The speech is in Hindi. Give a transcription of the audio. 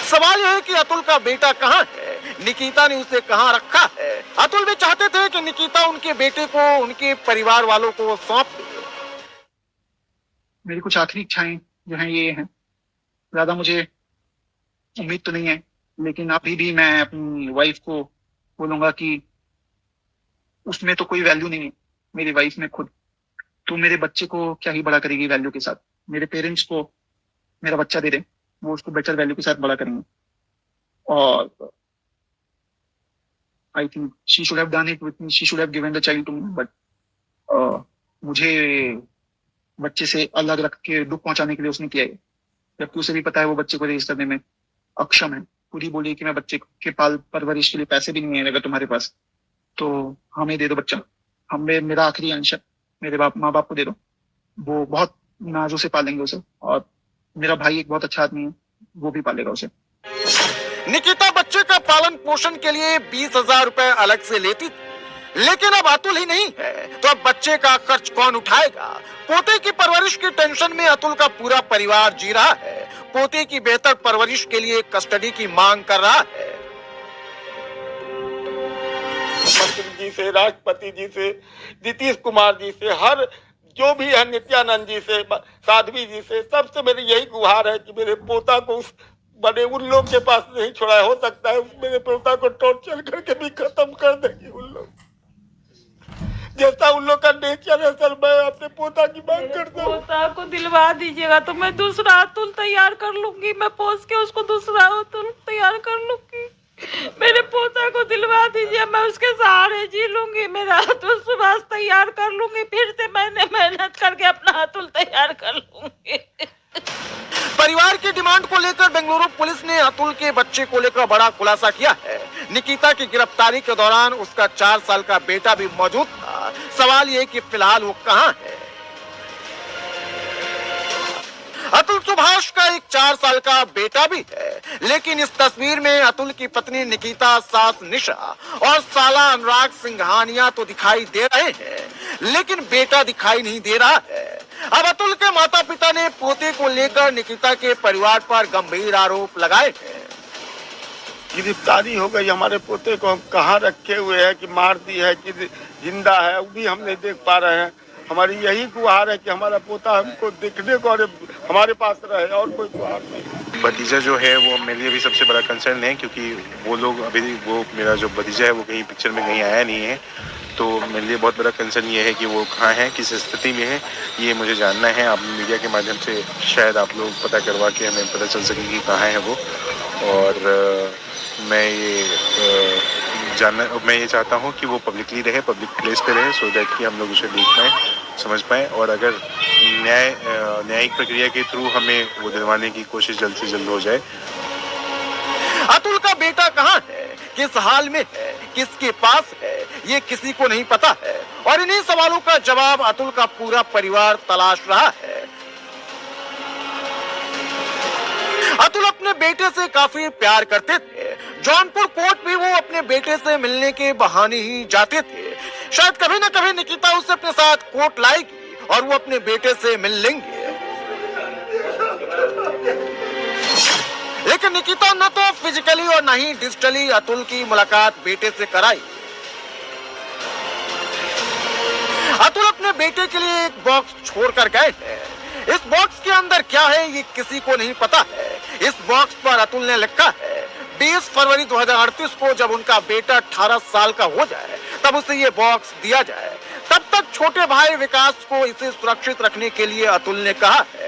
सवाल यह है कि अतुल का बेटा कहाँ है, निकिता ने उसे कहाँ रखा है। अतुल भी चाहते थे कि निकिता उनके बेटे को उनके परिवार वालों को सौंप दे। मेरी कुछ आखिरी इच्छाएं जो हैं ये हैं, ज्यादा मुझे उम्मीद तो नहीं है, लेकिन अभी भी मैं अपनी वाइफ को बोलूंगा कि उसमें तो कोई वैल्यू नहीं है, मेरी वाइफ में खुद। तो मेरे बच्चे को क्या ही बड़ा करेगी वैल्यू के साथ। मेरे पेरेंट्स को मेरा बच्चा दे दे, वो उसको बेटर वैल्यू के साथ बड़ा करेंगे। और I think she should have done it with me, she should have given the child to me, but मुझे बच्चे से अलग रख के दुख पहुंचाने के लिए उसने किया है, जबकि उसे भी पता है वो बच्चे को रेज करने में अक्षम है। पूरी बोली कि मैं बच्चे के पाल परवरिश के लिए पैसे भी नहीं है अगर तुम्हारे पास, तो हमें दे दो बच्चा, हमें मेरा आखिरी अंश है, मेरे माँ बाप को दे दो, वो बहुत नाजों से पालेंगे उसे। और मेरा भाई एक बहुत अच्छा आदमी है, वो भी पालेगा उसे। निकिता बच्चे का पालन पोषण के लिए 20,000 रुपए अलग से लेती, लेकिन अब अतुल ही नहीं है तो अब बच्चे का खर्च कौन उठाएगा। पोते की परवरिश की टेंशन में अतुल का पूरा परिवार जी रहा है। पोते की बेहतर परवरिश के लिए कस्टडी की मांग कर रहा है। मंत्री जी से, राष्ट्रपति जी से, नीतीश कुमार जी से, हर जो भी है, नित्यानंद जी से, साध्वी जी से, सबसे मेरी यही गुहार है कि मेरे पोता को उस बड़े उन लोग के पास नहीं छोड़ा। हो सकता है मेरे पोता को टॉर्चर करके भी खत्म कर देंगे उन लोग, जैसा उन लोग का नेचर है। सर मैं अपने पोता की मांग करता हूँ। पोता को दिलवा दीजिएगा तो मैं दूसरा अतुल तैयार कर लूंगी, मैं पोस के उसको दूसरा अतुल तैयार कर लूंगी। मेरे पोता को दिलवा दीजिए, मैं उसके सहारे जी लूंगी, मेरा अतुल सुभाष तैयार कर लूंगी, फिर से मैंने मेहनत करके अपना अतुल तैयार कर लूंगी। परिवार की डिमांड को लेकर बेंगलुरु पुलिस ने अतुल के बच्चे को लेकर बड़ा खुलासा किया है। निकिता की गिरफ्तारी के दौरान उसका 4 साल का बेटा भी मौजूद था। सवाल ये कि फिलहाल वो कहां है। अतुल सुभाष का एक 4 साल का बेटा भी है, लेकिन इस तस्वीर में अतुल की पत्नी निकिता, सास निशा और साला अनुराग सिंघानिया तो दिखाई दे रहे हैं, लेकिन बेटा दिखाई नहीं दे रहा है। अब अतुल के माता पिता ने पोते को लेकर निकिता के परिवार पर गंभीर आरोप लगाए हैं। गिरफ्तारी हो गई, हमारे पोते को हम कहाँ रखे हुए हैं, कि मार दी है कि जिंदा है, वो भी हम नहीं देख पा रहे हैं। हमारी यही गुहार है कि हमारा पोता हमको देखने को और हमारे पास रहे, और कोई गुहार नहीं। भतीजा जो है वो मेरे लिए भी सबसे बड़ा कंसर्न है, क्योंकि वो लोग अभी, वो मेरा जो भतीजा है वो कहीं पिक्चर में कहीं आया नहीं है। तो मेरे लिए बहुत बड़ा कंसर्न ये है कि वो कहाँ है, किस स्थिति में है, ये मुझे जानना है। आप मीडिया के माध्यम से शायद आप लोग पता करवा के हमें पता चल सके कि कहाँ है वो। और मैं ये चाहता हूँ कि वो पब्लिकली रहे, पब्लिक प्लेस पे रहे, सो दैट कि हम लोग उसे देख पाएँ, समझ पाएँ, और अगर न्यायिक प्रक्रिया के थ्रू हमें वो दिलवाने की कोशिश जल्द से जल्द हो जाए। अतुल का बेटा कहाँ है, किस हाल में है, किसके पास है, ये किसी को नहीं पता है, और इन्हीं सवालों का जवाब अतुल का पूरा परिवार तलाश रहा है। अतुल अपने बेटे से काफी प्यार करते थे। जौनपुर कोर्ट भी वो अपने बेटे से मिलने के बहाने ही जाते थे। शायद कभी न कभी निकिता उसे अपने साथ कोर्ट लाएगी और वो अपने बेटे से मिल लेंगे। लेकिन निकिता न तो फिजिकली और न ही डिजिटली अतुल की मुलाकात बेटे से कराई। अतुल अपने बेटे के लिए एक बॉक्स छोड़कर गए हैं। इस बॉक्स के अंदर क्या है ये किसी को नहीं पता है। इस बॉक्स पर अतुल ने लिखा है 20 फरवरी 2038 को जब उनका बेटा 18 साल का हो जाए तब उसे ये बॉक्स दिया जाए। तब तक छोटे भाई विकास को इसे सुरक्षित रखने के लिए अतुल ने कहा है